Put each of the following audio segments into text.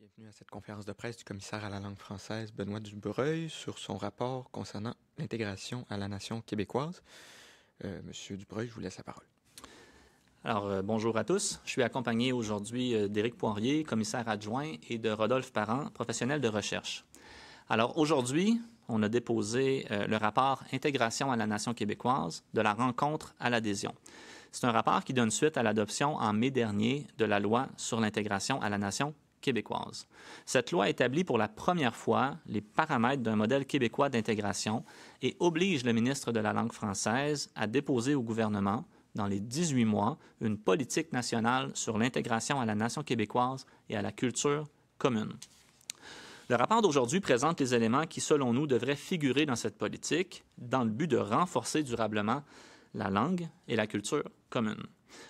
Bienvenue à cette conférence de presse du commissaire à la langue française Benoît Dubreuil sur son rapport concernant l'intégration à la nation québécoise. Monsieur Dubreuil, je vous laisse la parole. Alors, bonjour à tous. Je suis accompagné aujourd'hui d'Éric Poirier, commissaire adjoint, et de Rodolphe Parent, professionnel de recherche. Alors, aujourd'hui, on a déposé le rapport « Intégration à la nation québécoise, de la rencontre à l'adhésion ». C'est un rapport qui donne suite à l'adoption en mai dernier de la loi sur l'intégration à la nation québécoise. Cette loi établit pour la première fois les paramètres d'un modèle québécois d'intégration et oblige le ministre de la langue française à déposer au gouvernement, dans les 18 mois, une politique nationale sur l'intégration à la nation québécoise et à la culture commune. Le rapport d'aujourd'hui présente les éléments qui, selon nous, devraient figurer dans cette politique dans le but de renforcer durablement la langue et la culture commune.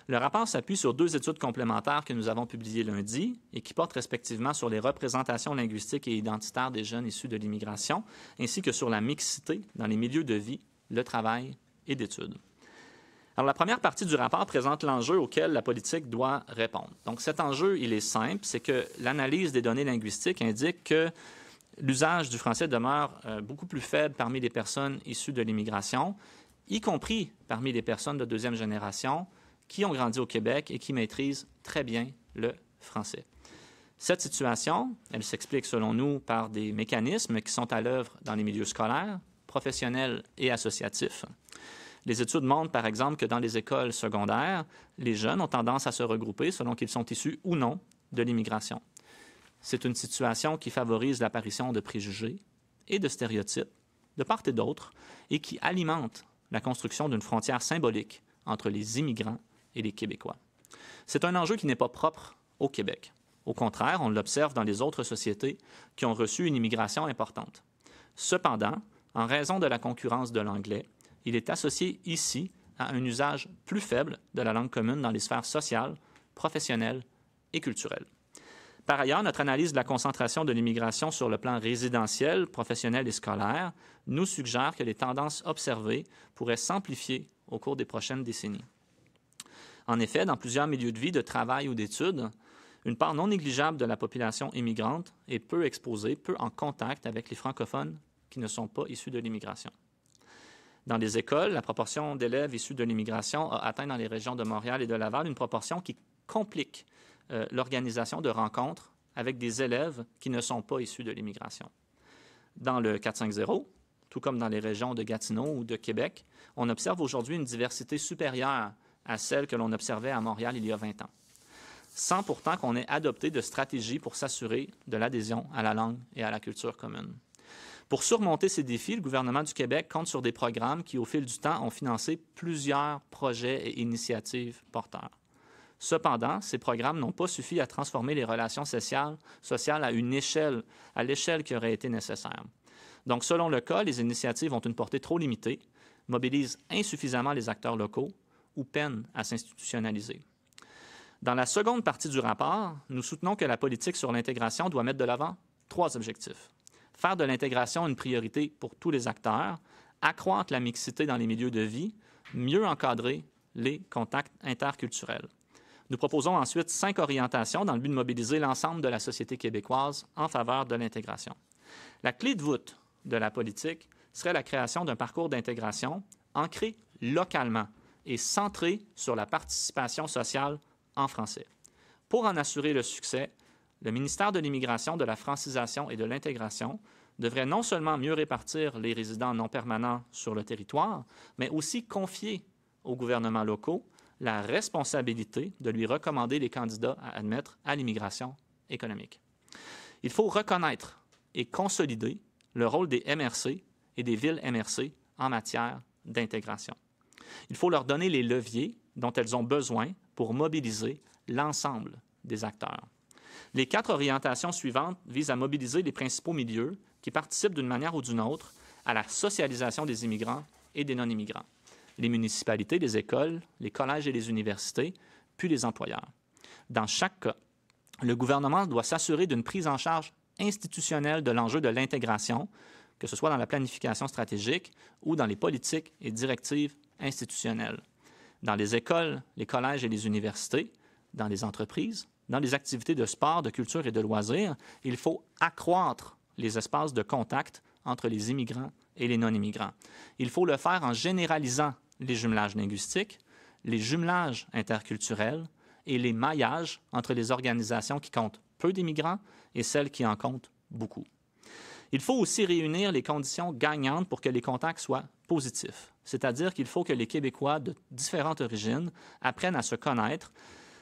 Le rapport s'appuie sur deux études complémentaires que nous avons publiées lundi et qui portent respectivement sur les représentations linguistiques et identitaires des jeunes issus de l'immigration, ainsi que sur la mixité dans les milieux de vie, le travail et d'études. Alors, la première partie du rapport présente l'enjeu auquel la politique doit répondre. Donc, cet enjeu, il est simple, c'est que l'analyse des données linguistiques indique que l'usage du français demeure beaucoup plus faible parmi les personnes issues de l'immigration, y compris parmi les personnes de deuxième génération qui ont grandi au Québec et qui maîtrisent très bien le français. Cette situation, elle s'explique selon nous par des mécanismes qui sont à l'œuvre dans les milieux scolaires, professionnels et associatifs. Les études montrent, par exemple, que dans les écoles secondaires, les jeunes ont tendance à se regrouper selon qu'ils sont issus ou non de l'immigration. C'est une situation qui favorise l'apparition de préjugés et de stéréotypes de part et d'autre et qui alimente la construction d'une frontière symbolique entre les immigrants et les Québécois. C'est un enjeu qui n'est pas propre au Québec. Au contraire, on l'observe dans les autres sociétés qui ont reçu une immigration importante. Cependant, en raison de la concurrence de l'anglais, il est associé ici à un usage plus faible de la langue commune dans les sphères sociales, professionnelles et culturelles. Par ailleurs, notre analyse de la concentration de l'immigration sur le plan résidentiel, professionnel et scolaire nous suggère que les tendances observées pourraient s'amplifier au cours des prochaines décennies. En effet, dans plusieurs milieux de vie, de travail ou d'études, une part non négligeable de la population immigrante est peu exposée, peu en contact avec les francophones qui ne sont pas issus de l'immigration. Dans les écoles, la proportion d'élèves issus de l'immigration a atteint dans les régions de Montréal et de Laval une proportion qui complique l'organisation de rencontres avec des élèves qui ne sont pas issus de l'immigration. Dans le 450, tout comme dans les régions de Gatineau ou de Québec, on observe aujourd'hui une diversité supérieure à celle que l'on observait à Montréal il y a 20 ans, sans pourtant qu'on ait adopté de stratégies pour s'assurer de l'adhésion à la langue et à la culture commune. Pour surmonter ces défis, le gouvernement du Québec compte sur des programmes qui, au fil du temps, ont financé plusieurs projets et initiatives porteurs. Cependant, ces programmes n'ont pas suffi à transformer les relations sociales à l'échelle qui aurait été nécessaire. Donc, selon le cas, les initiatives ont une portée trop limitée, mobilisent insuffisamment les acteurs locaux ou peinent à s'institutionnaliser. Dans la seconde partie du rapport, nous soutenons que la politique sur l'intégration doit mettre de l'avant 3 objectifs. Faire de l'intégration une priorité pour tous les acteurs, accroître la mixité dans les milieux de vie, mieux encadrer les contacts interculturels. Nous proposons ensuite 5 orientations dans le but de mobiliser l'ensemble de la société québécoise en faveur de l'intégration. La clé de voûte de la politique serait la création d'un parcours d'intégration ancré localement et centré sur la participation sociale en français. Pour en assurer le succès, le ministère de l'Immigration, de la Francisation et de l'Intégration devrait non seulement mieux répartir les résidents non permanents sur le territoire, mais aussi confier aux gouvernements locaux la responsabilité de lui recommander les candidats à admettre à l'immigration économique. Il faut reconnaître et consolider le rôle des MRC et des villes MRC en matière d'intégration. Il faut leur donner les leviers dont elles ont besoin pour mobiliser l'ensemble des acteurs. Les 4 orientations suivantes visent à mobiliser les principaux milieux qui participent d'une manière ou d'une autre à la socialisation des immigrants et des non-immigrants. Les municipalités, les écoles, les collèges et les universités, puis les employeurs. Dans chaque cas, le gouvernement doit s'assurer d'une prise en charge institutionnelle de l'enjeu de l'intégration, que ce soit dans la planification stratégique ou dans les politiques et directives institutionnelles. Dans les écoles, les collèges et les universités, dans les entreprises, dans les activités de sport, de culture et de loisirs, il faut accroître les espaces de contact entre les immigrants et les non-immigrants. Il faut le faire en généralisant les jumelages linguistiques, les jumelages interculturels et les maillages entre les organisations qui comptent peu d'immigrants et celles qui en comptent beaucoup. Il faut aussi réunir les conditions gagnantes pour que les contacts soient positifs, c'est-à-dire qu'il faut que les Québécois de différentes origines apprennent à se connaître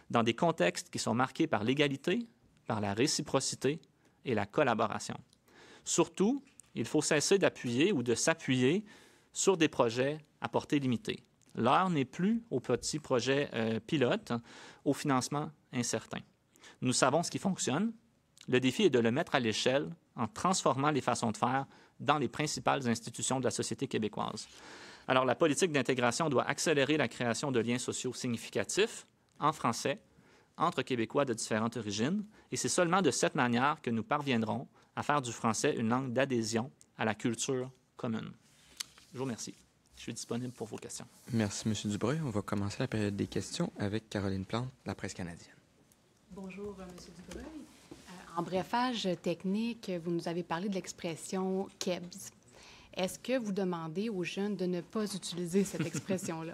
dans des contextes qui sont marqués par l'égalité, par la réciprocité et la collaboration. Surtout, il faut cesser d'appuyer ou de s'appuyer sur des projets à portée limitée. L'heure n'est plus aux petits projets pilotes, au financement incertain. Nous savons ce qui fonctionne. Le défi est de le mettre à l'échelle en transformant les façons de faire dans les principales institutions de la société québécoise. Alors, la politique d'intégration doit accélérer la création de liens sociaux significatifs en français entre Québécois de différentes origines, et c'est seulement de cette manière que nous parviendrons à faire du français une langue d'adhésion à la culture commune. Je vous remercie. Je suis disponible pour vos questions. Merci, M. Dubreuil. On va commencer la période des questions avec Caroline Plante, la presse canadienne. Bonjour, M. Dubreuil. En brefage technique, vous nous avez parlé de l'expression « KEBS ». Est-ce que vous demandez aux jeunes de ne pas utiliser cette expression-là?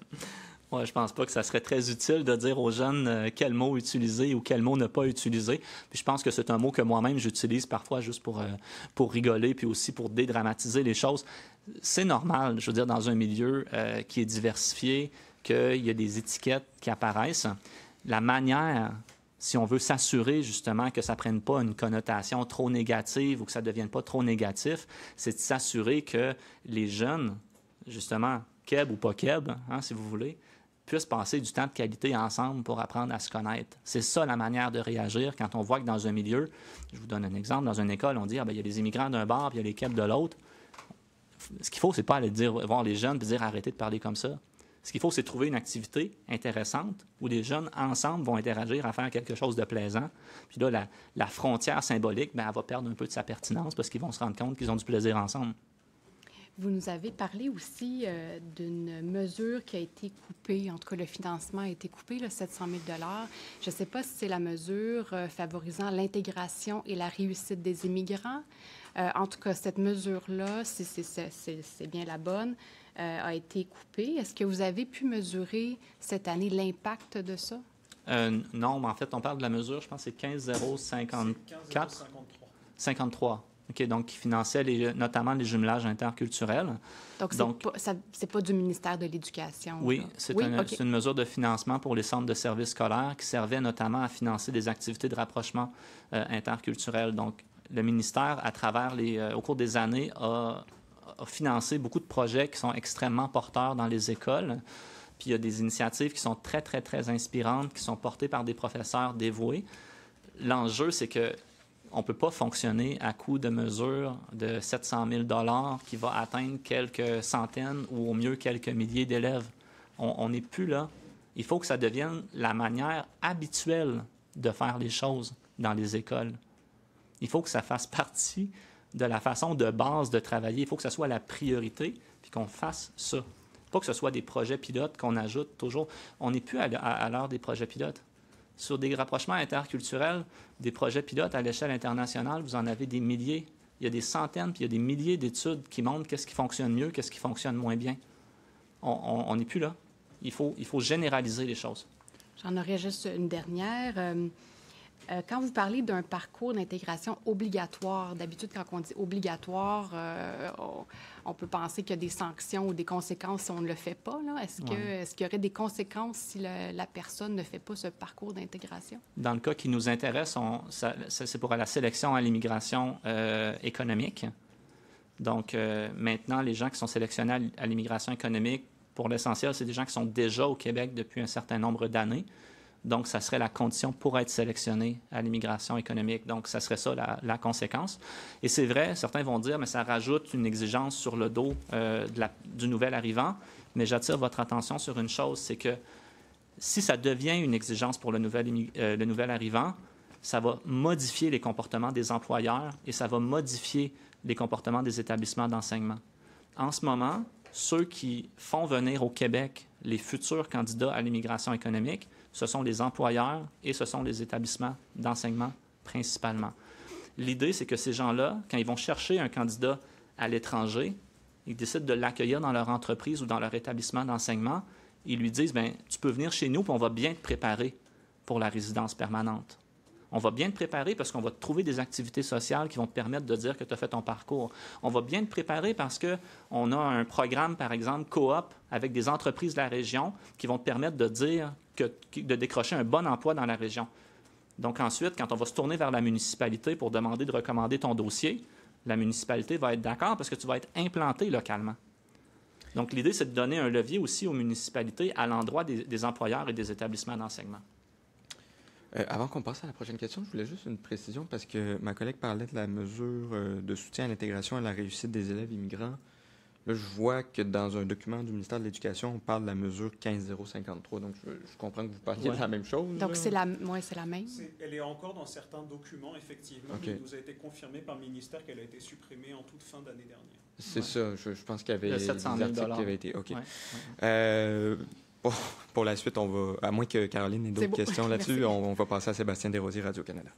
Ouais, je ne pense pas que ça serait très utile de dire aux jeunes quel mot utiliser ou quel mot ne pas utiliser. Puis je pense que c'est un mot que moi-même j'utilise parfois juste pour rigoler puis aussi pour dédramatiser les choses. C'est normal, je veux dire, dans un milieu qui est diversifié, qu'il y a des étiquettes qui apparaissent. La manière, si on veut s'assurer justement que ça ne prenne pas une connotation trop négative ou que ça ne devienne pas trop négatif, c'est de s'assurer que les jeunes, justement, Keb ou pas Keb, hein, si vous voulez, puissent passer du temps de qualité ensemble pour apprendre à se connaître. C'est ça la manière de réagir quand on voit que dans un milieu, je vous donne un exemple, dans une école, on dit « Ah, bien, il y a les immigrants d'un bord, puis il y a les Keb de l'autre ». Ce qu'il faut, c'est pas aller voir les jeunes et dire « Arrêtez de parler comme ça ». Ce qu'il faut, c'est trouver une activité intéressante où les jeunes, ensemble, vont interagir à faire quelque chose de plaisant. Puis là, la frontière symbolique, bien, elle va perdre un peu de sa pertinence parce qu'ils vont se rendre compte qu'ils ont du plaisir ensemble. Vous nous avez parlé aussi d'une mesure qui a été coupée, en tout cas le financement a été coupé, là, 700 000 $. Je ne sais pas si c'est la mesure favorisant l'intégration et la réussite des immigrants. En tout cas, cette mesure-là, si c'est bien la bonne, a été coupée. Est-ce que vous avez pu mesurer cette année l'impact de ça? Non, mais en fait, on parle de la mesure, je pense que c'est 15,054. 53. OK, donc qui finançait notamment les jumelages interculturels. Donc c'est pas du ministère de l'Éducation? Oui, c'est une mesure de financement pour les centres de services scolaires qui servait notamment à financer des activités de rapprochement interculturel. Donc, le ministère, à travers au cours des années, a financé beaucoup de projets qui sont extrêmement porteurs dans les écoles. Puis il y a des initiatives qui sont très, très, très inspirantes, qui sont portées par des professeurs dévoués. L'enjeu, c'est que on ne peut pas fonctionner à coût de mesures de 700 000 $ qui va atteindre quelques centaines ou au mieux quelques milliers d'élèves. On n'est plus là. Il faut que ça devienne la manière habituelle de faire les choses dans les écoles. Il faut que ça fasse partie de la façon de base de travailler. Il faut que ça soit la priorité puis qu'on fasse ça. Pas que ce soit des projets pilotes qu'on ajoute toujours. On n'est plus à l'heure des projets pilotes. Sur des rapprochements interculturels, des projets pilotes à l'échelle internationale, vous en avez des milliers. Il y a des centaines, puis il y a des milliers d'études qui montrent qu'est-ce qui fonctionne mieux, qu'est-ce qui fonctionne moins bien. On n'est plus là. Il faut généraliser les choses. J'en aurais juste une dernière. Quand vous parlez d'un parcours d'intégration obligatoire, d'habitude, quand on dit obligatoire, on peut penser qu'il y a des sanctions ou des conséquences si on ne le fait pas. Est-ce qu'il y aurait des conséquences si la personne ne fait pas ce parcours d'intégration? Dans le cas qui nous intéresse, c'est pour la sélection à l'immigration économique. Donc, maintenant, les gens qui sont sélectionnés à l'immigration économique, pour l'essentiel, c'est des gens qui sont déjà au Québec depuis un certain nombre d'années. Donc, ça serait la condition pour être sélectionné à l'immigration économique. Donc, ça serait ça la conséquence. Et c'est vrai, certains vont dire, mais ça rajoute une exigence sur le dos du nouvel arrivant. Mais j'attire votre attention sur une chose, c'est que si ça devient une exigence pour le nouvel arrivant, ça va modifier les comportements des employeurs et ça va modifier les comportements des établissements d'enseignement. En ce moment, ceux qui font venir au Québec les futurs candidats à l'immigration économique, ce sont les employeurs et ce sont les établissements d'enseignement principalement. L'idée, c'est que ces gens-là, quand ils vont chercher un candidat à l'étranger, ils décident de l'accueillir dans leur entreprise ou dans leur établissement d'enseignement, ils lui disent, bien, tu peux venir chez nous, puis on va bien te préparer pour la résidence permanente. On va bien te préparer parce qu'on va te trouver des activités sociales qui vont te permettre de dire que tu as fait ton parcours. On va bien te préparer parce qu'on a un programme, par exemple, coop avec des entreprises de la région qui vont te permettre de dire de décrocher un bon emploi dans la région. Donc ensuite, quand on va se tourner vers la municipalité pour demander de recommander ton dossier, la municipalité va être d'accord parce que tu vas être implanté localement. Donc l'idée, c'est de donner un levier aussi aux municipalités à l'endroit des employeurs et des établissements d'enseignement. Avant qu'on passe à la prochaine question, je voulais juste une précision parce que ma collègue parlait de la mesure de soutien à l'intégration et à la réussite des élèves immigrants. Là, je vois que dans un document du ministère de l'Éducation, on parle de la mesure 15053. Donc, je comprends que vous parliez de la même chose. Donc, c'est la même. Elle est encore dans certains documents, effectivement. Okay. Il nous a été confirmé par le ministère qu'elle a été supprimée en toute fin d'année dernière. C'est ça. Je pense qu'il y avait des $700 000 articles qui avaient été... OK. Ouais. Pour la suite, on va, à moins que Caroline ait d'autres questions là-dessus, on va passer à Sébastien Desrosiers, Radio-Canada.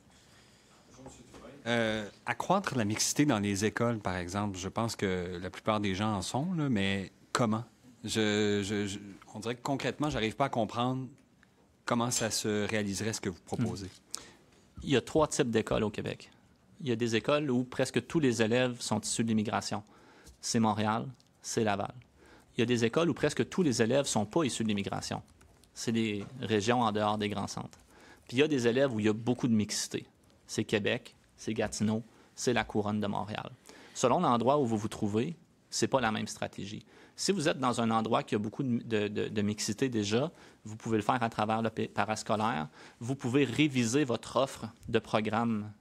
Accroître la mixité dans les écoles, par exemple, je pense que la plupart des gens en sont, là, mais comment? On dirait que concrètement, je n'arrive pas à comprendre comment ça se réaliserait, ce que vous proposez. Il y a 3 types d'écoles au Québec. Il y a des écoles où presque tous les élèves sont issus de l'immigration. C'est Montréal, c'est Laval. Il y a des écoles où presque tous les élèves ne sont pas issus de l'immigration. C'est des régions en dehors des grands centres. Puis il y a des élèves où il y a beaucoup de mixité. C'est Québec, c'est Gatineau, c'est la couronne de Montréal. Selon l'endroit où vous vous trouvez, ce n'est pas la même stratégie. Si vous êtes dans un endroit qui a beaucoup de mixité déjà, vous pouvez le faire à travers le parascolaire. Vous pouvez réviser votre offre de programmes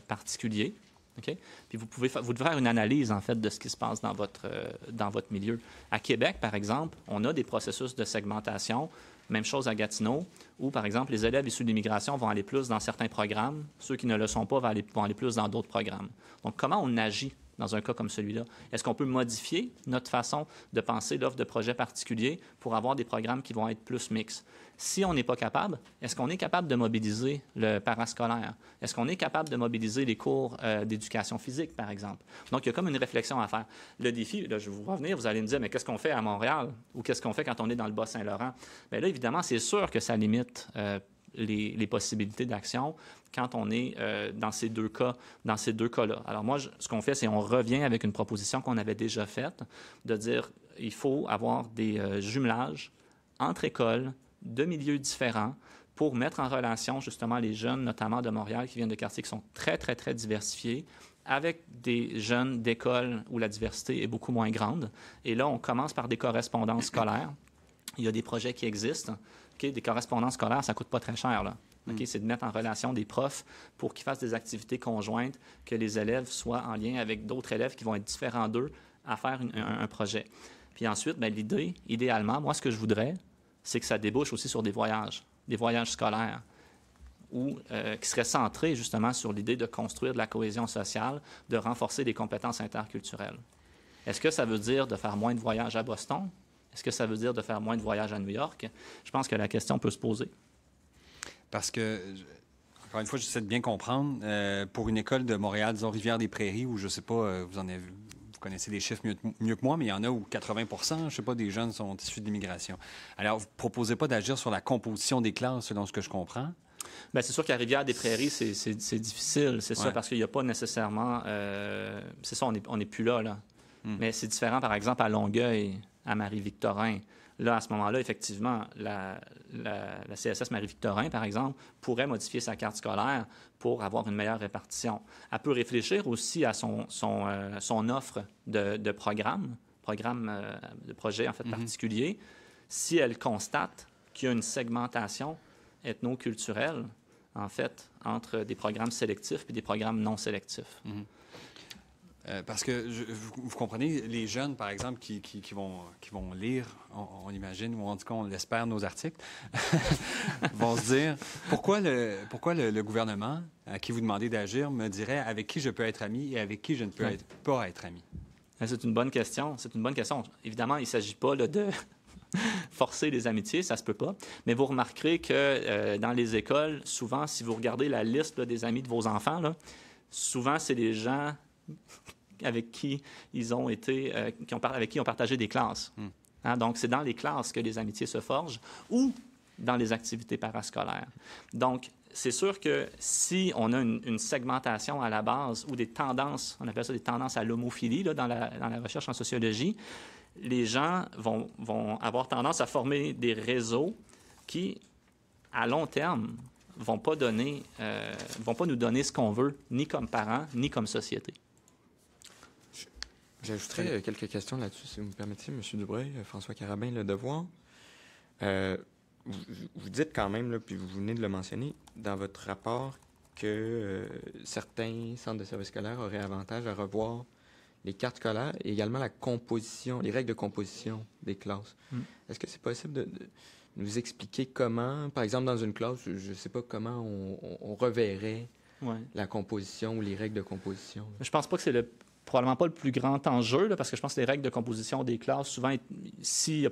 particuliers. Okay? Puis vous devez faire une analyse, en fait, de ce qui se passe dans votre milieu. À Québec, par exemple, on a des processus de segmentation. Même chose à Gatineau, où, par exemple, les élèves issus de l'immigration vont aller plus dans certains programmes. Ceux qui ne le sont pas vont aller plus dans d'autres programmes. Donc, comment on agit dans un cas comme celui-là? Est-ce qu'on peut modifier notre façon de penser l'offre de projet particulier pour avoir des programmes qui vont être plus mixtes? Si on n'est pas capable, est-ce qu'on est capable de mobiliser le parascolaire? Est-ce qu'on est capable de mobiliser les cours d'éducation physique, par exemple? Donc, il y a comme une réflexion à faire. Le défi, là, je vais vous revenir, vous allez me dire, mais qu'est-ce qu'on fait à Montréal? Ou qu'est-ce qu'on fait quand on est dans le Bas-Saint-Laurent? Bien là, évidemment, c'est sûr que ça limite les possibilités d'action quand on est dans ces deux cas-là. Alors moi, ce qu'on fait, c'est on revient avec une proposition qu'on avait déjà faite, de dire il faut avoir des jumelages entre écoles, de milieux différents pour mettre en relation justement les jeunes, notamment de Montréal, qui viennent de quartiers qui sont très, très, très diversifiés, avec des jeunes d'écoles où la diversité est beaucoup moins grande. Et là, on commence par des correspondances scolaires. Il y a des projets qui existent. Okay? Des correspondances scolaires, ça ne coûte pas très cher, là. Okay? C'est de mettre en relation des profs pour qu'ils fassent des activités conjointes, que les élèves soient en lien avec d'autres élèves qui vont être différents d'eux à faire un projet. Puis ensuite, bien, l'idée, idéalement, moi, ce que je voudrais, c'est que ça débouche aussi sur des voyages scolaires, qui seraient centrés justement sur l'idée de construire de la cohésion sociale, de renforcer les compétences interculturelles. Est-ce que ça veut dire de faire moins de voyages à Boston? Est-ce que ça veut dire de faire moins de voyages à New York? Je pense que la question peut se poser. Parce que, encore une fois, j'essaie de bien comprendre, pour une école de Montréal, disons Rivière-des-Prairies, où je ne sais pas, vous connaissez les chiffres mieux que moi, mais il y en a où 80 je ne sais pas, des jeunes sont issus de l'immigration. Alors, vous ne proposez pas d'agir sur la composition des classes, selon ce que je comprends? Bien, c'est sûr qu'à Rivière-des-Prairies, c'est difficile, c'est ça, parce qu'il n'y a pas nécessairement... c'est ça, on n'est plus là. Mais c'est différent, par exemple, à Longueuil, à Marie-Victorin. Là, à ce moment-là, effectivement, la CSS Marie-Victorin, par exemple, pourrait modifier sa carte scolaire pour avoir une meilleure répartition. Elle peut réfléchir aussi à son offre de programmes, de projets en fait particuliers, si elle constate qu'il y a une segmentation ethnoculturelle, en fait, entre des programmes sélectifs et des programmes non sélectifs. Parce que, vous comprenez, les jeunes, par exemple, qui vont lire, on imagine, ou en tout cas, on l'espère, nos articles, vont se dire, pourquoi le gouvernement, à qui vous demandez d'agir, me dirait avec qui je peux être ami et avec qui je ne peux pas être ami? C'est une bonne question. Évidemment, il ne s'agit pas là, forcer les amitiés, ça se peut pas. Mais vous remarquerez que dans les écoles, souvent, si vous regardez la liste là, des amis de vos enfants, là, souvent, c'est des gens avec qui ils ont été, avec qui ils ont partagé des classes. Hein, donc, c'est dans les classes que les amitiés se forgent ou dans les activités parascolaires. Donc, c'est sûr que si on a une segmentation à la base ou des tendances, on appelle ça des tendances à l'homophilie là, dans la recherche en sociologie, les gens vont avoir tendance à former des réseaux qui, à long terme, vont pas nous donner ce qu'on veut, ni comme parents, ni comme société. J'ajouterais quelques questions là-dessus, si vous me permettez, M. Dubreuil, François Carabin, Le Devoir. Vous dites quand même, là, puis vous venez de le mentionner, dans votre rapport, que certains centres de services scolaires auraient avantage à revoir les cartes scolaires et également la composition, les règles de composition des classes. Est-ce que c'est possible de nous expliquer comment, par exemple, dans une classe, je ne sais pas comment on reverrait la composition ou les règles de composition? Là. Je pense pas que c'est probablement pas le plus grand enjeu, là, parce que je pense que les règles de composition des classes, souvent, s'il n'y a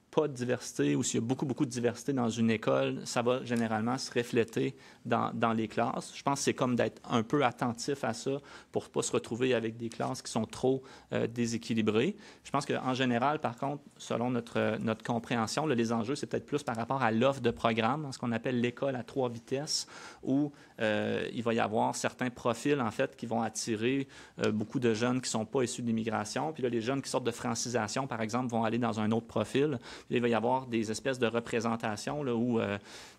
pas de diversité ou s'il y a beaucoup de diversité dans une école, ça va généralement se refléter dans les classes. Je pense que c'est comme d'être un peu attentif à ça pour ne pas se retrouver avec des classes qui sont trop déséquilibrées. Je pense qu'en général, par contre, selon notre compréhension, là, les enjeux, c'est peut-être plus par rapport à l'offre de programme, ce qu'on appelle l'école à 3 vitesses, où il va y avoir certains profils, en fait, qui vont attirer beaucoup de jeunes qui ne sont pas issus de l'immigration. Puis là, les jeunes qui sortent de francisation, par exemple, vont aller dans un autre profil. Puis là, il va y avoir des espèces de représentations là, où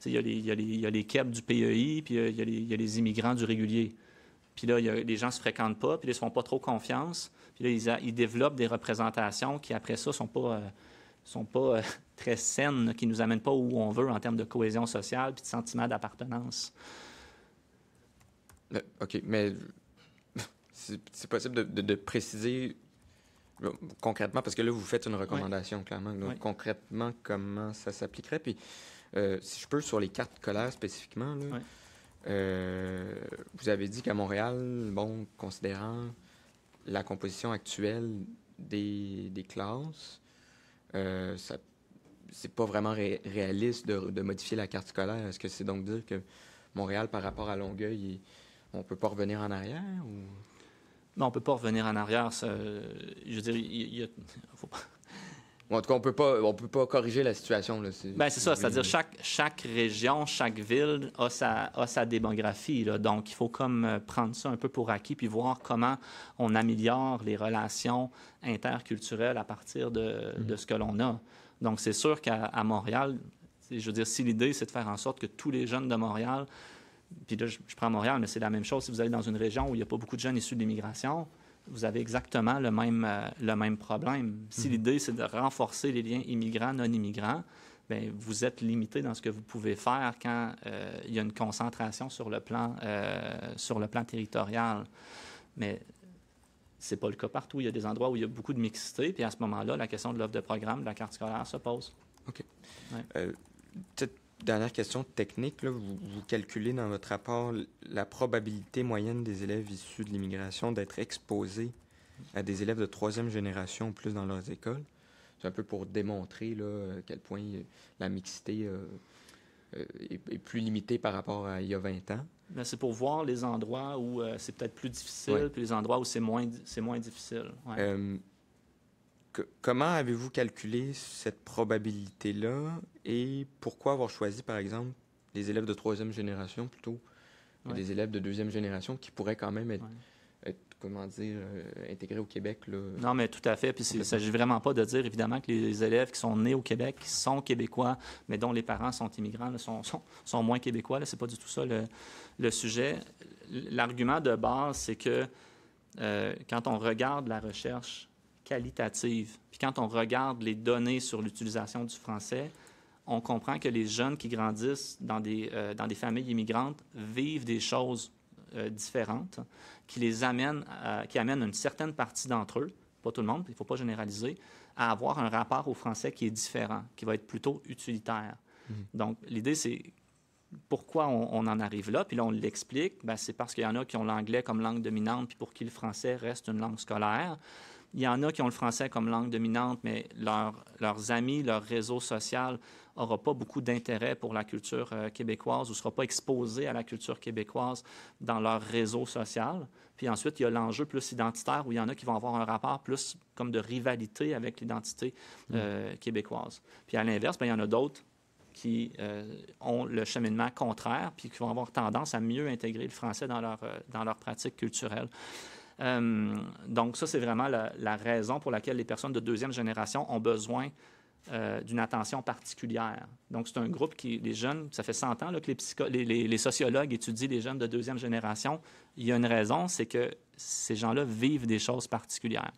il y a les KEP du PEI, puis il y a les immigrants du régulier. Puis là, les gens ne se fréquentent pas, puis là, ils ne se font pas trop confiance. Puis là, ils développent des représentations qui, après ça, sont pas très saines, là, qui ne nous amènent pas où on veut en termes de cohésion sociale puis de sentiment d'appartenance. OK, mais c'est possible de préciser concrètement, parce que là, vous faites une recommandation, clairement. Donc, concrètement, comment ça s'appliquerait? Puis, si je peux, sur les cartes scolaires spécifiquement, là, vous avez dit qu'à Montréal, bon, considérant la composition actuelle des classes, c'est pas vraiment réaliste de modifier la carte scolaire. Est-ce que c'est donc dire que Montréal, par rapport à Longueuil, on peut pas revenir en arrière? Ou... Non, on ne peut pas revenir en arrière. Ça, je veux dire, faut pas... En tout cas, on peut pas corriger la situation. Là, c'est ça, c'est-à-dire chaque région, chaque ville a sa démographie. Là, donc, il faut comme prendre ça un peu pour acquis puis voir comment on améliore les relations interculturelles à partir de ce que l'on a. Donc, c'est sûr qu'à Montréal, je veux dire, si l'idée, c'est de faire en sorte que tous les jeunes de Montréal... Puis là, je prends Montréal, mais c'est la même chose. Si vous allez dans une région où il n'y a pas beaucoup de jeunes issus de l'immigration, vous avez exactement le même problème. Si l'idée, c'est de renforcer les liens immigrants-non-immigrants, bien, vous êtes limité dans ce que vous pouvez faire quand il y a une concentration sur le plan territorial. Mais ce n'est pas le cas partout. Il y a des endroits où il y a beaucoup de mixité, puis à ce moment-là, la question de l'offre de programme, de la carte scolaire se pose. OK. Ouais. Dernière question technique, là, vous calculez dans votre rapport la probabilité moyenne des élèves issus de l'immigration d'être exposés à des élèves de 3e génération ou plus dans leurs écoles. C'est un peu pour démontrer là, à quel point la mixité est plus limitée par rapport à il y a 20 ans. Bien, c'est pour voir les endroits où c'est peut-être plus difficile, puis les endroits où c'est moins difficile. Ouais. Comment avez-vous calculé cette probabilité-là et pourquoi avoir choisi, par exemple, les élèves de 3e génération plutôt que des élèves de 2e génération qui pourraient quand même être comment dire, intégrés au Québec? Là? Non, mais tout à fait. Puis il ne s'agit vraiment pas de dire, évidemment, que les élèves qui sont nés au Québec, qui sont québécois, mais dont les parents sont immigrants, là, sont moins québécois. Ce n'est pas du tout ça le sujet. L'argument de base, c'est que quand on regarde la recherche qualitative. Puis quand on regarde les données sur l'utilisation du français, on comprend que les jeunes qui grandissent dans des familles immigrantes vivent des choses différentes qui amènent une certaine partie d'entre eux, pas tout le monde, il ne faut pas généraliser, à avoir un rapport au français qui est différent, qui va être plutôt utilitaire. Donc, l'idée, c'est pourquoi on en arrive là, puis là, on l'explique, bien, c'est parce qu'il y en a qui ont l'anglais comme langue dominante, puis pour qui le français reste une langue scolaire. Il y en a qui ont le français comme langue dominante, mais leurs amis, leur réseau social n'aura pas beaucoup d'intérêt pour la culture québécoise ou ne sera pas exposé à la culture québécoise dans leur réseau social. Puis ensuite, il y a l'enjeu plus identitaire où il y en a qui vont avoir un rapport plus comme de rivalité avec l'identité québécoise. Puis à l'inverse, il y en a d'autres qui ont le cheminement contraire puis qui vont avoir tendance à mieux intégrer le français dans leur pratique culturelle. Donc ça, c'est vraiment la raison pour laquelle les personnes de deuxième génération ont besoin d'une attention particulière. Donc, c'est un groupe les jeunes, ça fait 100 ans là, que les sociologues étudient les jeunes de deuxième génération. Il y a une raison, c'est que ces gens-là vivent des choses particulières.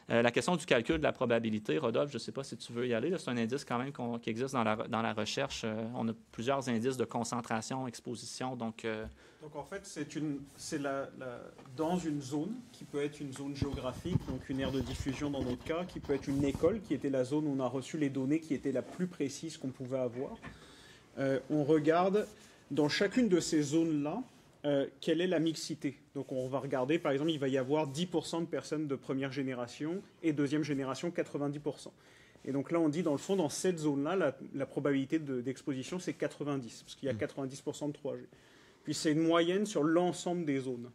La question du calcul de la probabilité, Rodolphe, je ne sais pas si tu veux y aller. C'est un indice quand même qui existe dans la recherche. On a plusieurs indices de concentration, exposition. Donc en fait, c'est dans une zone qui peut être une zone géographique, donc une aire de diffusion dans notre cas, qui peut être une école, qui était la zone où on a reçu les données qui étaient la plus précise qu'on pouvait avoir. On regarde dans chacune de ces zones-là, quelle est la mixité. Donc on va regarder, par exemple, il va y avoir 10% de personnes de première génération et deuxième génération, 90%. Et donc là, on dit, dans le fond, dans cette zone-là, la probabilité d'exposition, c'est 90, parce qu'il y a 90% de 3G. Puis c'est une moyenne sur l'ensemble des zones.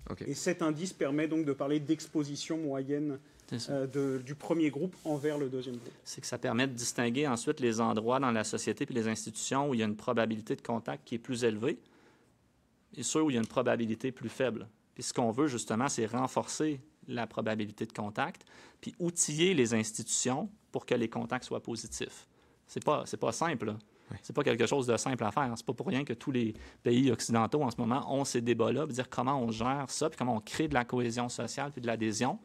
Okay. Et cet indice permet donc de parler d'exposition moyenne du premier groupe envers le deuxième groupe. C'est que ça permet de distinguer ensuite les endroits dans la société puis les institutions où il y a une probabilité de contact qui est plus élevée et ceux où il y a une probabilité plus faible. Puis ce qu'on veut, justement, c'est renforcer la probabilité de contact puis outiller les institutions pour que les contacts soient positifs. C'est pas simple, là. Oui. C'est pas quelque chose de simple à faire. C'est pas pour rien que tous les pays occidentaux, en ce moment, ont ces débats-là, de dire comment on gère ça, puis comment on crée de la cohésion sociale puis de l'adhésion.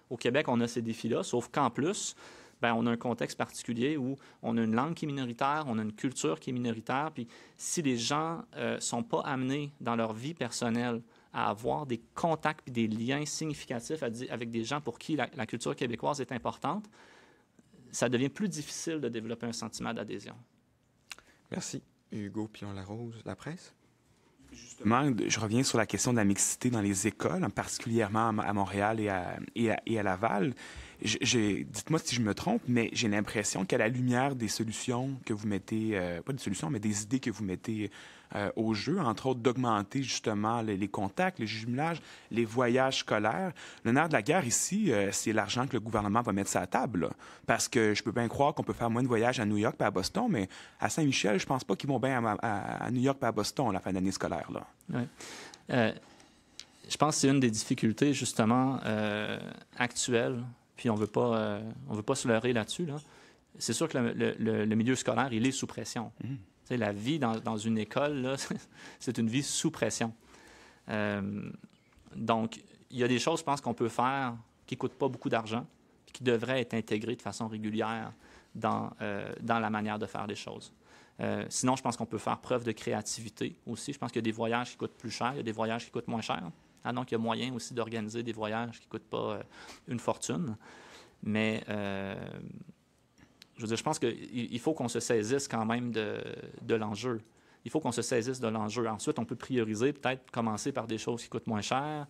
Au Québec, on a ces défis-là, sauf qu'en plus, on a un contexte particulier où on a une langue qui est minoritaire, on a une culture qui est minoritaire, puis si les gens ne sont pas amenés dans leur vie personnelle à avoir des contacts et des liens significatifs avec des gens pour qui la culture québécoise est importante, ça devient plus difficile de développer un sentiment d'adhésion. Merci. Hugo Pion-Larose, La Presse. Justement, je reviens sur la question de la mixité dans les écoles, particulièrement à Montréal et à Laval. Dites-moi si je me trompe, mais j'ai l'impression qu'à la lumière des solutions que vous mettez, pas des solutions, mais des idées que vous mettez au jeu, entre autres d'augmenter justement les contacts, les jumelages, les voyages scolaires, le nerf de la guerre ici, c'est l'argent que le gouvernement va mettre sur la table. Là. Parce que je peux bien croire qu'on peut faire moins de voyages à New York et à Boston, mais à Saint-Michel, je pense pas qu'ils vont bien à New York et à Boston la fin d'année scolaire. Là. Oui. Je pense que c'est une des difficultés justement actuelles. Puis on veut pas se leurrer là-dessus. Là. C'est sûr que le milieu scolaire, il est sous pression. La vie dans une école, là, c'est une vie sous pression. Donc, il y a des choses, je pense, qu'on peut faire qui ne coûtent pas beaucoup d'argent et qui devraient être intégrées de façon régulière dans la manière de faire les choses. Sinon, je pense qu'on peut faire preuve de créativité aussi. Je pense qu'il y a des voyages qui coûtent plus cher, il y a des voyages qui coûtent moins cher. Donc, il y a moyen aussi d'organiser des voyages qui ne coûtent pas une fortune. Mais, je veux dire, je pense qu'il faut qu'on se saisisse quand même de l'enjeu. Il faut qu'on se saisisse de l'enjeu. Ensuite, on peut prioriser, peut-être commencer par des choses qui coûtent moins cher,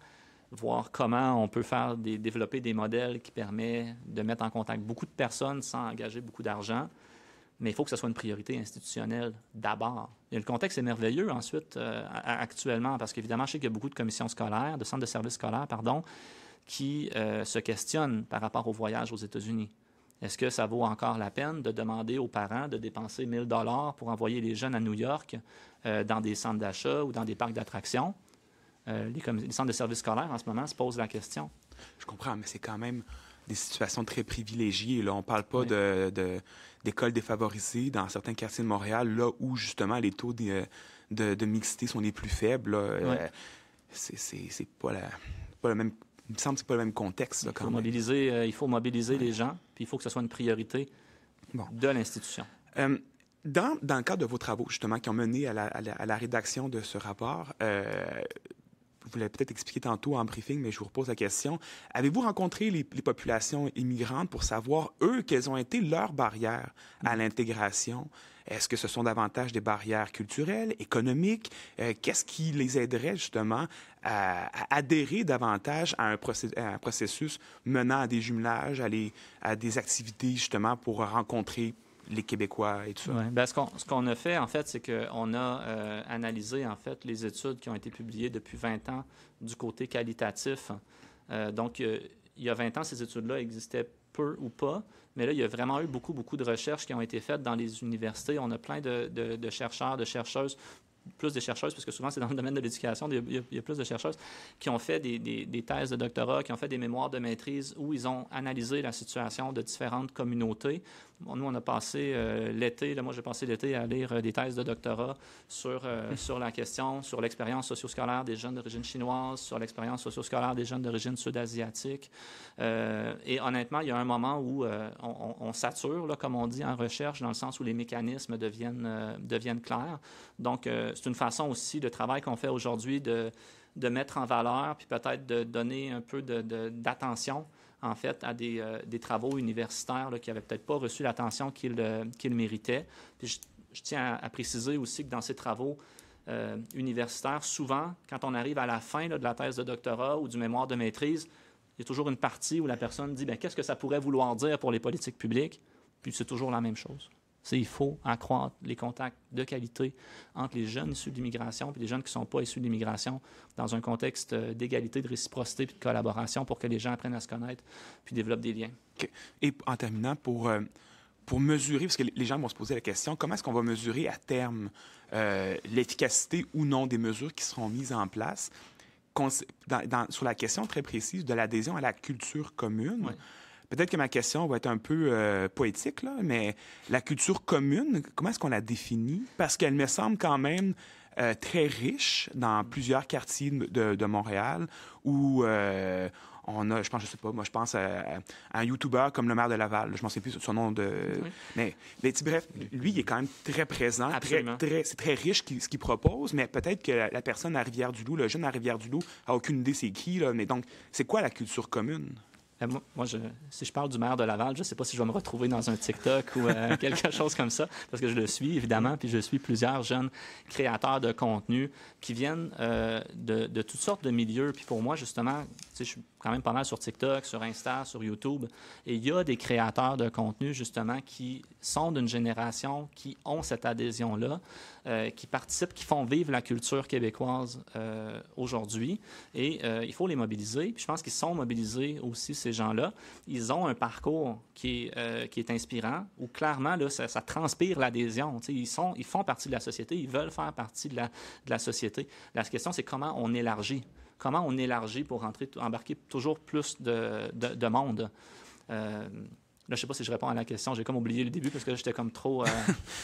voir comment on peut développer des modèles qui permettent de mettre en contact beaucoup de personnes sans engager beaucoup d'argent. Mais il faut que ce soit une priorité institutionnelle d'abord. Et le contexte est merveilleux ensuite, actuellement, parce qu'évidemment, je sais qu'il y a beaucoup de commissions scolaires, de centres de services scolaires, qui se questionnent par rapport au voyage aux États-Unis. Est-ce que ça vaut encore la peine de demander aux parents de dépenser 1 000 $ pour envoyer les jeunes à New York dans des centres d'achat ou dans des parcs d'attractions? Les centres de services scolaires, en ce moment, se posent la question. Je comprends, mais c'est quand même des situations très privilégiées. Là. On ne parle pas d'écoles défavorisées dans certains quartiers de Montréal, là où, justement, les taux de mixité sont les plus faibles. Là. C'est pas le même... Il me semble que ce n'est pas le même contexte. Là, il faut mobiliser les gens, puis il faut que ce soit une priorité de l'institution. Dans le cadre de vos travaux, justement, qui ont mené à la rédaction de ce rapport, vous l'avez peut-être expliqué tantôt en briefing, mais je vous repose la question. Avez-vous rencontré les populations immigrantes pour savoir, eux, quelles ont été leurs barrières à l'intégration? Est-ce que ce sont davantage des barrières culturelles, économiques? Qu'est-ce qui les aiderait justement à adhérer davantage à un processus menant à des jumelages, à des activités justement pour rencontrer les Québécois et tout ça? Ouais. Bien, ce qu'on a fait, en fait, c'est qu'on a analysé, en fait, les études qui ont été publiées depuis 20 ans du côté qualitatif. Donc, il y a 20 ans, ces études-là existaient peu ou pas, mais là, il y a vraiment eu beaucoup de recherches qui ont été faites dans les universités. On a plein de chercheurs, de chercheuses, plus des chercheuses, parce que souvent, c'est dans le domaine de l'éducation, il y a plus de chercheuses qui ont fait des thèses de doctorat, qui ont fait des mémoires de maîtrise où ils ont analysé la situation de différentes communautés. Nous, on a passé l'été, moi j'ai passé l'été à lire des thèses de doctorat sur la question, sur l'expérience socio-scolaire des jeunes d'origine chinoise, sur l'expérience socio-scolaire des jeunes d'origine sud-asiatique. Et honnêtement, il y a un moment où on sature, là, comme on dit en recherche, dans le sens où les mécanismes deviennent clairs. Donc, c'est une façon aussi, le travail qu'on fait aujourd'hui, de mettre en valeur, puis peut-être de donner un peu d'attention, en fait, à des travaux universitaires là, qui n'avaient peut-être pas reçu l'attention qu'ils méritaient. Puis je tiens à préciser aussi que dans ces travaux universitaires, souvent, quand on arrive à la fin là, de la thèse de doctorat ou du mémoire de maîtrise, il y a toujours une partie où la personne dit « Qu'est-ce que ça pourrait vouloir dire pour les politiques publiques? » Puis c'est toujours la même chose. Il faut accroître les contacts de qualité entre les jeunes issus de l'immigration et les jeunes qui ne sont pas issus de l'immigration dans un contexte d'égalité, de réciprocité et de collaboration pour que les gens apprennent à se connaître puis développent des liens. Okay. Et en terminant, pour mesurer, parce que les gens vont se poser la question, comment est-ce qu'on va mesurer à terme l'efficacité ou non des mesures qui seront mises en place sur la question très précise de l'adhésion à la culture commune? Oui. Peut-être que ma question va être un peu poétique, là, mais la culture commune, comment est-ce qu'on la définit? Parce qu'elle me semble quand même très riche dans plusieurs quartiers de Montréal où on a, je pense à un YouTuber comme le maire de Laval. Je ne m'en sais plus son nom de... Oui. Mais bref, lui, il est quand même très présent. C'est très riche ce qu'il propose, mais peut-être que la personne à Rivière-du-Loup, le jeune à Rivière-du-Loup, n'a aucune idée c'est qui. Là, mais donc, c'est quoi la culture commune? Moi, si je parle du maire de Laval, je ne sais pas si je vais me retrouver dans un TikTok ou quelque chose comme ça, parce que je le suis, évidemment, puis je suis plusieurs jeunes créateurs de contenu qui viennent de toutes sortes de milieux. Puis pour moi, justement, je suis quand même pas mal sur TikTok, sur Insta, sur YouTube, et il y a des créateurs de contenu, justement, qui sont d'une génération, qui ont cette adhésion-là, qui participent, qui font vivre la culture québécoise aujourd'hui, et il faut les mobiliser. Puis je pense qu'ils sont mobilisés aussi, ces gens-là. Ils ont un parcours qui est inspirant, où clairement, là, ça transpire l'adhésion. Ils font partie de la société, ils veulent faire partie de la société. La question, c'est comment on élargit. Comment on élargit pour embarquer toujours plus de monde. Là, je ne sais pas si je réponds à la question. J'ai comme oublié le début parce que j'étais comme trop...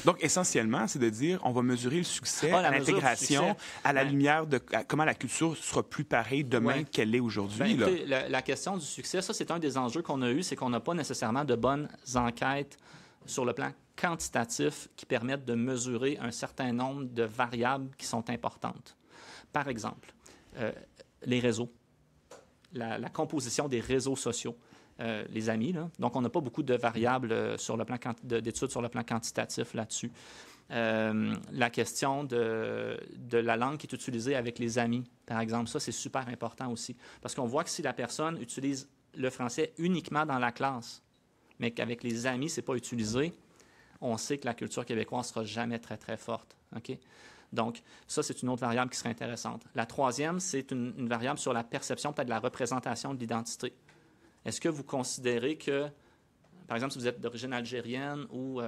Donc, essentiellement, c'est de dire on va mesurer le succès à l'intégration à la lumière de comment la culture sera plus pareille demain qu'elle est aujourd'hui. Écoutez, la question du succès, ça, c'est un des enjeux qu'on a eu, c'est qu'on n'a pas nécessairement de bonnes enquêtes sur le plan quantitatif qui permettent de mesurer un certain nombre de variables qui sont importantes. Par exemple, les réseaux, la composition des réseaux sociaux. Les amis, là. Donc, on n'a pas beaucoup de variables sur le plan d'études sur le plan quantitatif là-dessus. La question de la langue qui est utilisée avec les amis, par exemple, ça, c'est super important aussi. Parce qu'on voit que si la personne utilise le français uniquement dans la classe, mais qu'avec les amis, ce n'est pas utilisé, on sait que la culture québécoise ne sera jamais très, très forte. OK? Donc, ça, c'est une autre variable qui serait intéressante. La troisième, c'est une variable sur la perception, peut-être de la représentation de l'identité. Est-ce que vous considérez que, par exemple, si vous êtes d'origine algérienne ou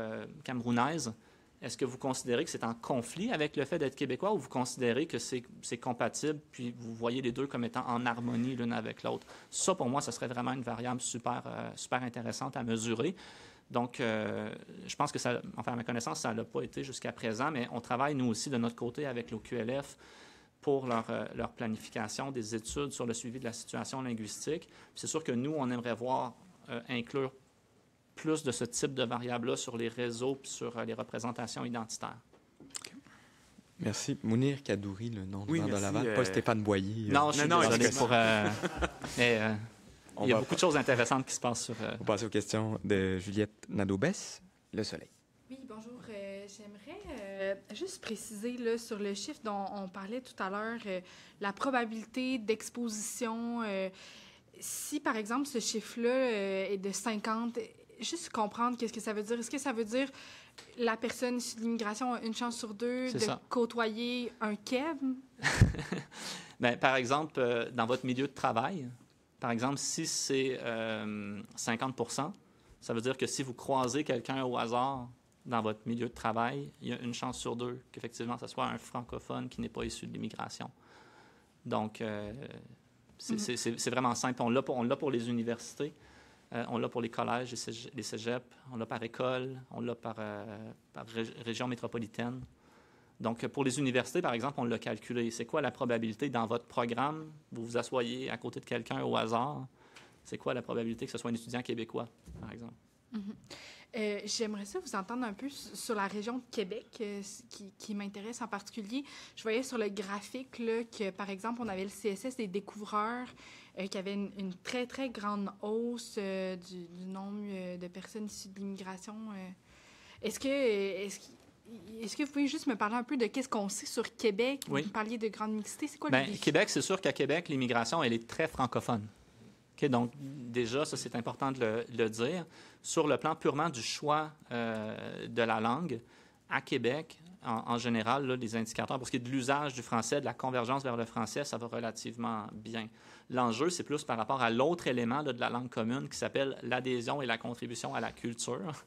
camerounaise, est-ce que vous considérez que c'est en conflit avec le fait d'être québécois ou vous considérez que c'est compatible puis vous voyez les deux comme étant en harmonie l'une avec l'autre? Ça, pour moi, ce serait vraiment une variable super intéressante à mesurer. Donc, je pense que ça, enfin, à ma connaissance, ça ne l'a pas été jusqu'à présent, mais on travaille, nous aussi, de notre côté avec l'OQLF pour leur planification des études sur le suivi de la situation linguistique. C'est sûr que nous, on aimerait voir inclure plus de ce type de variables-là sur les réseaux et sur les représentations identitaires. Merci. Mounir Kadouri, le nom Oui, de merci, Laval, pas Stéphane Boyer. Non, je suis Non, désolé excuse-moi. pour... mais On il y a va- beaucoup de choses intéressantes qui se passent sur... On va passer aux questions de Juliette Nadeau-Besse, Le Soleil. Oui, bonjour. J'aimerais juste préciser là, sur le chiffre dont on parlait tout à l'heure, la probabilité d'exposition. Si, par exemple, ce chiffre-là est de 50, juste comprendre qu'est-ce que ça veut dire. Est-ce que ça veut dire la personne issue de l'immigration a une chance sur deux C'est de ça. côtoyer un KEB? Bien, par exemple, dans votre milieu de travail, par exemple, si c'est 50 ça veut dire que si vous croisez quelqu'un au hasard dans votre milieu de travail, il y a une chance sur deux qu'effectivement, ce soit un francophone qui n'est pas issu de l'immigration. Donc, c'est vraiment simple. On l'a pour les universités, on l'a pour les collèges, les cégeps, on l'a par école, on l'a par région métropolitaine. Donc, pour les universités, par exemple, on l'a calculé. C'est quoi la probabilité dans votre programme, vous vous asseyez à côté de quelqu'un au hasard, c'est quoi la probabilité que ce soit un étudiant québécois, par exemple? J'aimerais ça vous entendre un peu sur la région de Québec, qui m'intéresse en particulier. Je voyais sur le graphique là, que, par exemple, on avait le CSS des découvreurs qui avait une très, très grande hausse du nombre de personnes issues de l'immigration. Est-ce que vous pouvez juste me parler un peu de qu'est-ce qu'on sait sur Québec? Oui. Vous parliez de grande mixité. C'est quoi Bien, le défi? Québec, c'est sûr qu'à Québec, l'immigration, elle est très francophone. OK, donc, déjà, ça, c'est important de le dire. Sur le plan purement du choix de la langue, à Québec, en général, là, les indicateurs, pour ce qui est de l'usage du français, de la convergence vers le français, ça va relativement bien. L'enjeu, c'est plus par rapport à l'autre élément là, de la langue commune qui s'appelle l'adhésion et la contribution à la culture.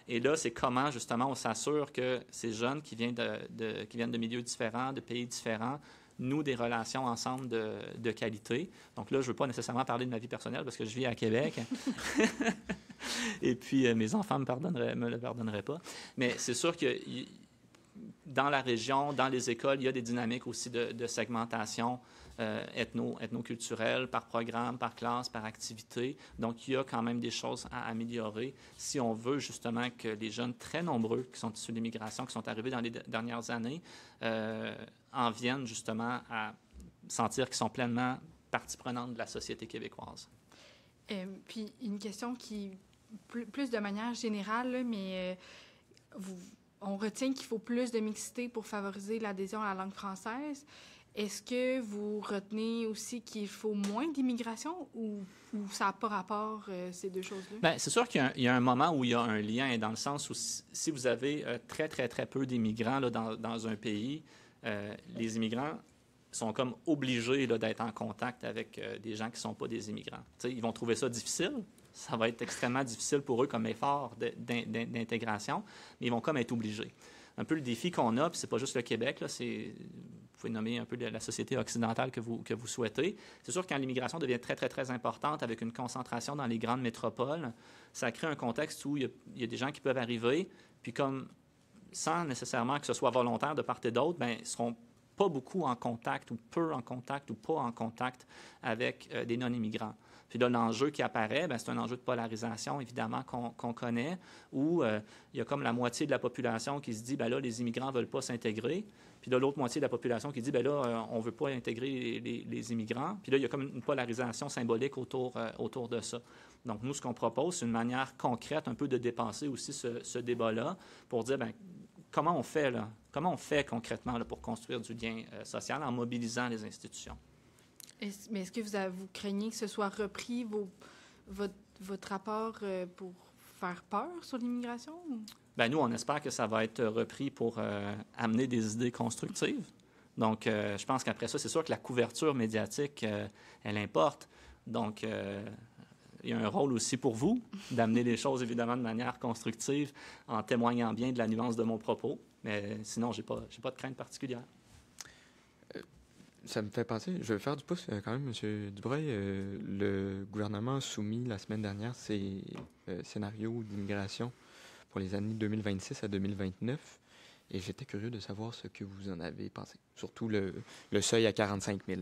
Et là, c'est comment, justement, on s'assure que ces jeunes qui viennent de milieux différents, de pays différents, nouent des relations ensemble de qualité. Donc là, je ne veux pas nécessairement parler de ma vie personnelle parce que je vis à Québec. Et puis, mes enfants me le pardonneraient pas. Mais c'est sûr que dans la région, dans les écoles, il y a des dynamiques aussi de segmentation ethnoculturelle, par programme, par classe, par activité. Donc, il y a quand même des choses à améliorer si on veut justement que les jeunes très nombreux qui sont issus de l'immigration, qui sont arrivés dans les dernières années, en viennent justement à sentir qu'ils sont pleinement partie prenante de la société québécoise. Puis, une question qui, plus de manière générale, là, mais on retient qu'il faut plus de mixité pour favoriser l'adhésion à la langue française. Est-ce que vous retenez aussi qu'il faut moins d'immigration ou ça n'a pas rapport, ces deux choses-là? Bien, c'est sûr qu'il y a un moment où il y a un lien, dans le sens où si vous avez très, très, très peu d'immigrants là, dans un pays, les immigrants sont comme obligés là, d'être en contact avec des gens qui ne sont pas des immigrants. T'sais, ils vont trouver ça difficile. Ça va être extrêmement difficile pour eux comme effort d'intégration, mais ils vont comme être obligés. Un peu le défi qu'on a, puis c'est pas juste le Québec, là, vous pouvez nommer un peu la société occidentale que vous souhaitez. C'est sûr que quand l'immigration devient très, très, très importante avec une concentration dans les grandes métropoles, ça crée un contexte où il y a des gens qui peuvent arriver, puis comme sans nécessairement que ce soit volontaire de part et d'autre, bien, ils ne seront pas beaucoup en contact ou peu en contact ou pas en contact avec des non-immigrants. Puis là, l'enjeu qui apparaît, bien, c'est un enjeu de polarisation, évidemment, qu'on connaît, où il y a comme la moitié de la population qui se dit, bien là, les immigrants ne veulent pas s'intégrer. Puis là, l'autre moitié de la population qui dit, bien là, on ne veut pas intégrer les immigrants. Puis là, il y a comme une polarisation symbolique autour de ça. Donc, nous, ce qu'on propose, c'est une manière concrète un peu de dépenser aussi ce débat-là pour dire, bien, comment on fait, là? Comment on fait concrètement là, pour construire du lien social en mobilisant les institutions? Mais est-ce que vous craignez que ce soit repris, votre rapport, pour faire peur sur l'immigration? Bien, nous, on espère que ça va être repris pour amener des idées constructives. Donc, je pense qu'après ça, c'est sûr que la couverture médiatique, elle importe. Donc, il y a un rôle aussi pour vous d'amener les choses, évidemment, de manière constructive, en témoignant bien de la nuance de mon propos. Mais sinon, je n'ai pas de crainte particulière. Ça me fait penser, je vais faire du pouce quand même, M. Dubreuil. Le gouvernement a soumis la semaine dernière ses scénarios d'immigration pour les années 2026 à 2029. Et j'étais curieux de savoir ce que vous en avez pensé. Surtout le seuil à 45 000.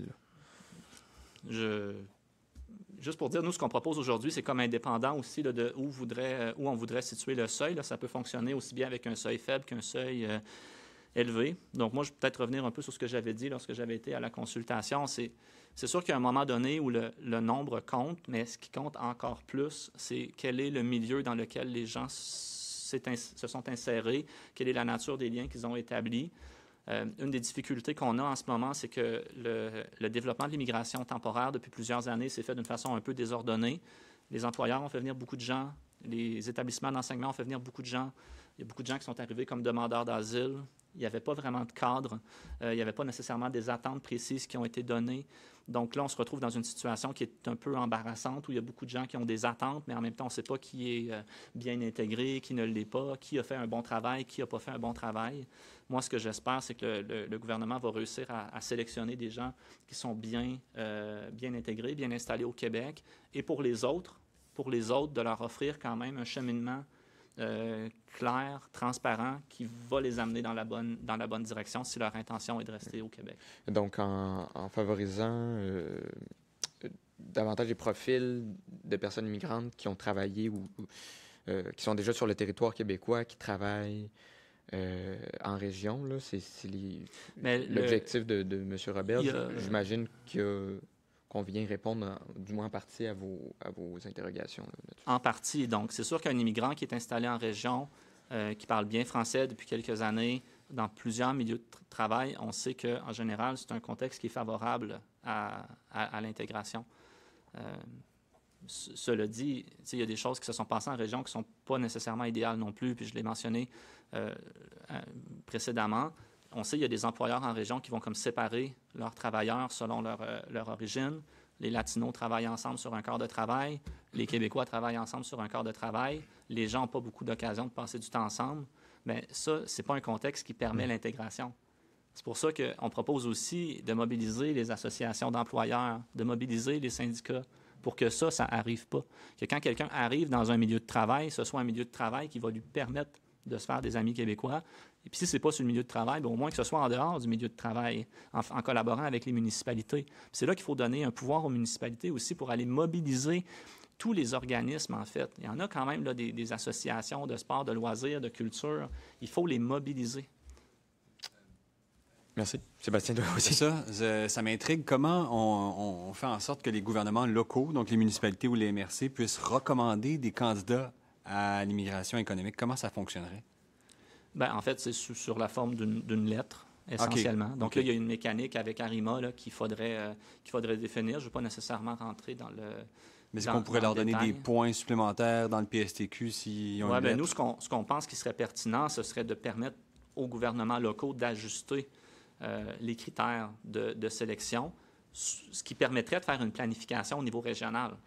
Juste pour dire, nous, ce qu'on propose aujourd'hui, c'est comme indépendant aussi là, de où on voudrait situer le seuil. Là, ça peut fonctionner aussi bien avec un seuil faible qu'un seuil élevé. Donc, moi, je vais peut-être revenir un peu sur ce que j'avais dit lorsque j'avais été à la consultation. C'est sûr qu'il y a un moment donné où le nombre compte, mais ce qui compte encore plus, c'est quel est le milieu dans lequel les gens se sont insérés, quelle est la nature des liens qu'ils ont établis. Une des difficultés qu'on a en ce moment, c'est que le développement de l'immigration temporaire, depuis plusieurs années, s'est fait d'une façon un peu désordonnée. Les employeurs ont fait venir beaucoup de gens, les établissements d'enseignement ont fait venir beaucoup de gens. Il y a beaucoup de gens qui sont arrivés comme demandeurs d'asile. Il n'y avait pas vraiment de cadre. Il n'y avait pas nécessairement des attentes précises qui ont été données. Donc là, on se retrouve dans une situation qui est un peu embarrassante, où il y a beaucoup de gens qui ont des attentes, mais en même temps, on ne sait pas qui est bien intégré, qui ne l'est pas, qui a fait un bon travail, qui n'a pas fait un bon travail. Moi, ce que j'espère, c'est que le gouvernement va réussir à sélectionner des gens qui sont bien intégrés, bien installés au Québec. Et pour les autres, de leur offrir quand même un cheminement clair, transparent, qui va les amener dans la bonne direction si leur intention est de rester au Québec. Donc, en favorisant davantage les profils de personnes immigrantes qui ont travaillé ou qui sont déjà sur le territoire québécois, qui travaillent en région, là, c'est l'objectif de M. Robert. J'imagine qu'on vient répondre, du moins en partie, à vos interrogations. Là, en partie. Donc, c'est sûr qu'un immigrant qui est installé en région, qui parle bien français depuis quelques années, dans plusieurs milieux de travail, on sait qu'en général, c'est un contexte qui est favorable à l'intégration. Cela dit, il y a des choses qui se sont passées en région qui ne sont pas nécessairement idéales non plus, puis je l'ai mentionné précédemment. On sait qu'il y a des employeurs en région qui vont comme séparer leurs travailleurs selon leur origine. Les Latinos travaillent ensemble sur un quart de travail. Les Québécois travaillent ensemble sur un quart de travail. Les gens n'ont pas beaucoup d'occasions de passer du temps ensemble. Mais ça, ce n'est pas un contexte qui permet l'intégration. C'est pour ça qu'on propose aussi de mobiliser les associations d'employeurs, de mobiliser les syndicats, pour que ça n'arrive pas. Que quand quelqu'un arrive dans un milieu de travail, ce soit un milieu de travail qui va lui permettre de se faire des amis québécois. Et puis si ce n'est pas sur le milieu de travail, bien, au moins que ce soit en dehors du milieu de travail, en collaborant avec les municipalités. Puis c'est là qu'il faut donner un pouvoir aux municipalités aussi pour aller mobiliser tous les organismes, en fait. Il y en a quand même là, des associations de sport, de loisirs, de culture. Il faut les mobiliser. Merci. Sébastien doit aussi. C'est ça m'intrigue. Comment on fait en sorte que les gouvernements locaux, donc les municipalités ou les MRC, puissent recommander des candidats à l'immigration économique? Comment ça fonctionnerait? Bien, en fait, c'est sur la forme d'une lettre, essentiellement. Donc là, il y a une mécanique avec Arima qu'il faudrait définir. Je ne veux pas nécessairement rentrer dans le... Mais est-ce qu'on pourrait leur donner des points supplémentaires dans le PSTQ s'ils ont une lettre? Nous, ce qu'on pense qui serait pertinent, ce serait de permettre aux gouvernements locaux d'ajuster les critères de sélection, ce qui permettrait de faire une planification au niveau régional.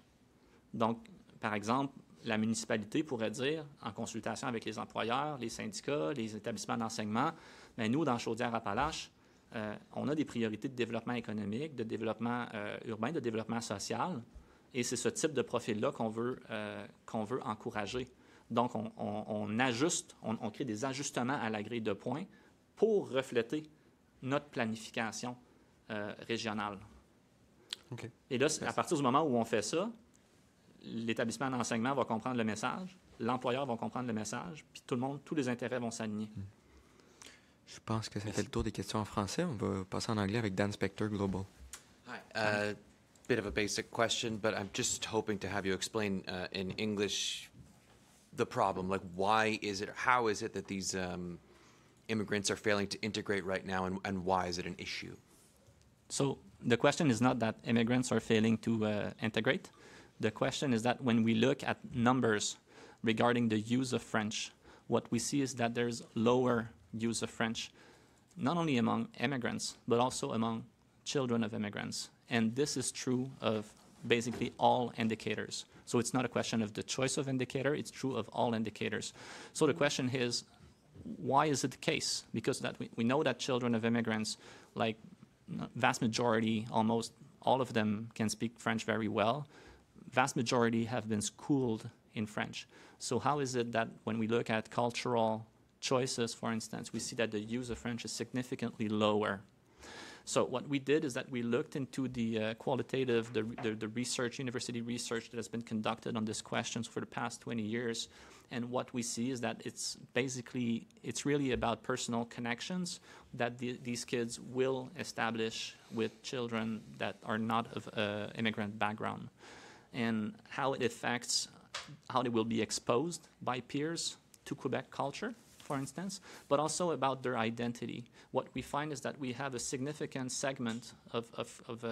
Donc, par exemple, la municipalité pourrait dire, en consultation avec les employeurs, les syndicats, les établissements d'enseignement, bien, nous, dans Chaudière-Appalaches, on a des priorités de développement économique, de développement urbain, de développement social, et c'est ce type de profil-là qu'on veut encourager. Donc, on ajuste, on crée des ajustements à la grille de points pour refléter notre planification régionale. Okay. Et là, à partir du moment où on fait ça, l'établissement d'enseignement va comprendre le message, l'employeur va comprendre le message, puis tous les intérêts vont s'aligner. Je pense que ça fait le tour des questions en français. On va passer en anglais avec Dan Spector, Global. Hi. Bit of a basic question, but I'm just hoping to have you explain in English the problem. Like, how is it that these immigrants are failing to integrate right now, and why is it an issue? So the question is not that immigrants are failing to integrate. The question is that when we look at numbers regarding the use of French, what we see is that there's lower use of French, not only among immigrants, but also among children of immigrants. And this is true of basically all indicators. So it's not a question of the choice of indicator, it's true of all indicators. So the question is, why is it the case? Because we know that children of immigrants, like vast majority, almost all of them can speak French very well. Vast majority have been schooled in French. So how is it that when we look at cultural choices, for instance, we see that the use of French is significantly lower? So what we did is that we looked into the qualitative, the research, university research that has been conducted on these questions for the past 20 years. And what we see is that it's really about personal connections that these kids will establish with children that are not of immigrant background, and how it affects how they will be exposed by peers to Quebec culture, for instance, but also about their identity. What we find is that we have a significant segment of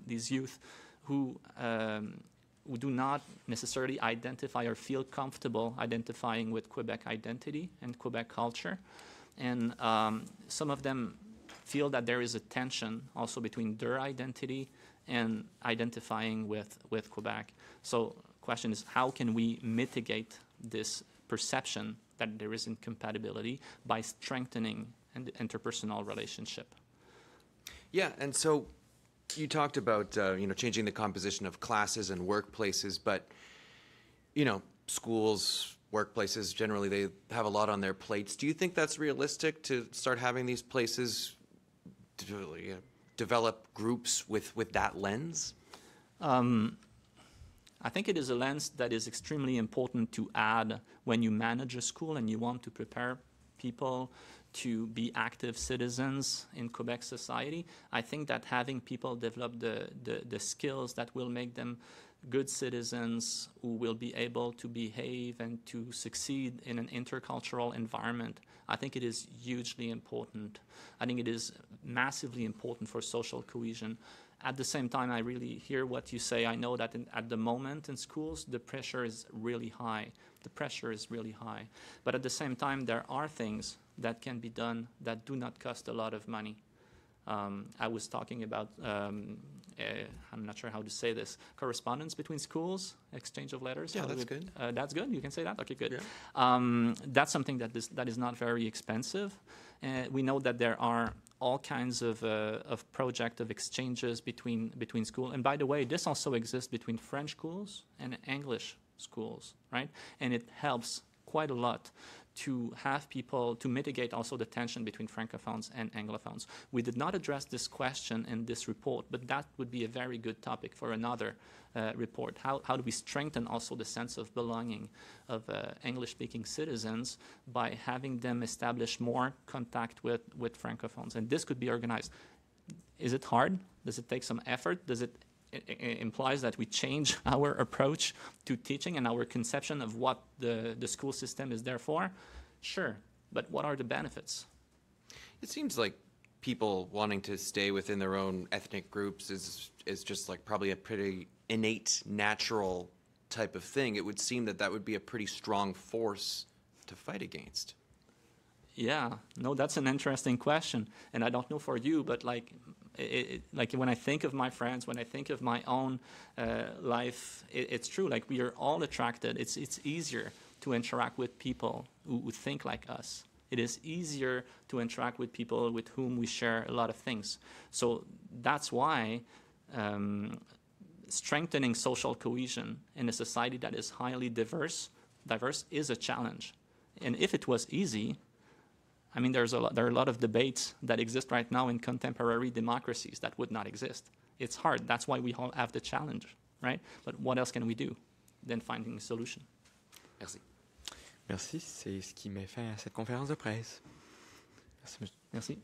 these youth who do not necessarily identify or feel comfortable identifying with Quebec identity and Quebec culture. And some of them feel that there is a tension also between their identity and identifying with Quebec. So the question is, how can we mitigate this perception that there is incompatibility by strengthening an interpersonal relationship? Yeah, and so you talked about changing the composition of classes and workplaces, but schools, workplaces generally, they have a lot on their plates. Do you think that's realistic to start having these places develop groups with that lens? I think it is a lens that is extremely important to add when you manage a school and you want to prepare people to be active citizens in Quebec society. I think that having people develop the skills that will make them good citizens who will be able to behave and to succeed in an intercultural environment, I think it is hugely important. I think it is massively important for social cohesion. At the same time, I really hear what you say. I know that at the moment in schools, the pressure is really high. The pressure is really high. But at the same time, there are things that can be done that do not cost a lot of money. I was talking about, I'm not sure how to say this, correspondence between schools, exchange of letters. Yeah, that's good. That's good? You can say that? Okay, good. Yeah. That's something that is not very expensive. We know that there are all kinds of projects, of exchanges between schools. And by the way, this also exists between French schools and English schools, right? And it helps quite a lot to have people, to mitigate also the tension between Francophones and Anglophones. We did not address this question in this report, but that would be a very good topic for another report. How do we strengthen also the sense of belonging of English-speaking citizens by having them establish more contact with Francophones? And this could be organized. Is it hard? Does it take some effort? Does it implies that we change our approach to teaching and our conception of what the school system is there for? Sure, but what are the benefits? It seems like people wanting to stay within their own ethnic groups is just like probably a pretty innate, natural type of thing. It would seem that would be a pretty strong force to fight against. Yeah, no, that's an interesting question, and I don't know for you, but like when I think of my friends, when I think of my own life, it's true. Like we are all attracted. It's easier to interact with people who think like us. It is easier to interact with people with whom we share a lot of things. So that's why strengthening social cohesion in a society that is highly diverse is a challenge. And if it was easy, I mean, there are a lot of debates that exist right now in contemporary democracies that would not exist. It's hard. That's why we all have the challenge, right? But what else can we do than finding a solution? Merci. Merci. C'est ce qui met fin à cette conférence de presse. Merci, monsieur. Merci.